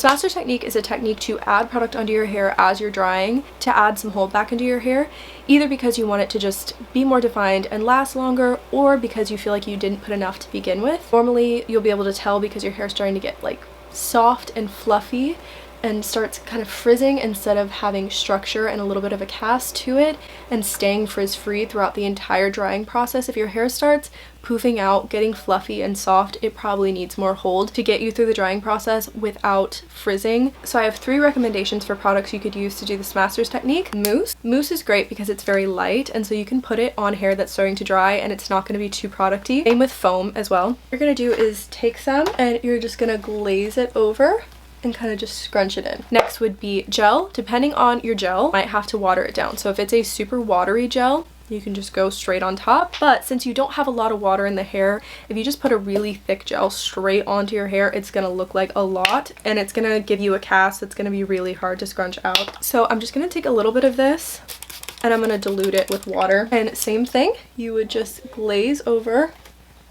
Smasters Technique is a technique to add product onto your hair as you're drying to add some hold back into your hair, either because you want it to just be more defined and last longer, or because you feel like you didn't put enough to begin with. Normally you'll be able to tell because your hair is starting to get like soft and fluffy and starts kind of frizzing instead of having structure and a little bit of a cast to it and staying frizz-free throughout the entire drying process. If your hair starts poofing out, getting fluffy and soft, it probably needs more hold to get you through the drying process without frizzing. So I have 3 recommendations for products you could use to do the Smasters technique. Mousse. Mousse is great because it's very light, and so you can put it on hair that's starting to dry and it's not going to be too producty. Same with foam as well. What you're going to do is take some and you're just going to glaze it over and kind of just scrunch it in. Next would be gel. Depending on your gel, you might have to water it down. So if it's a super watery gel, you can just go straight on top. But since you don't have a lot of water in the hair, if you just put a really thick gel straight onto your hair, it's gonna look like a lot and it's gonna give you a cast that's gonna be really hard to scrunch out. So I'm just gonna take a little bit of this and I'm gonna dilute it with water. And same thing, you would just glaze over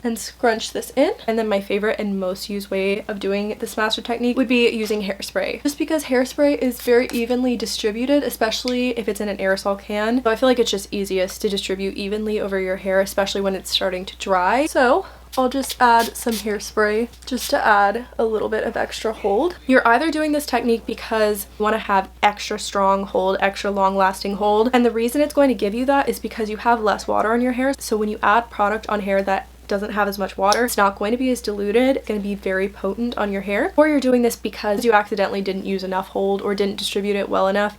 and scrunch this in. And then my favorite and most used way of doing the Smaster technique would be using hairspray. Just because hairspray is very evenly distributed, especially if it's in an aerosol can. So I feel like it's just easiest to distribute evenly over your hair, especially when it's starting to dry. So I'll just add some hairspray just to add a little bit of extra hold. You're either doing this technique because you want to have extra strong hold, extra long lasting hold. And the reason it's going to give you that is because you have less water on your hair. So when you add product on hair that doesn't have as much water, it's not going to be as diluted. It's going to be very potent on your hair. Or you're doing this because you accidentally didn't use enough hold or didn't distribute it well enough.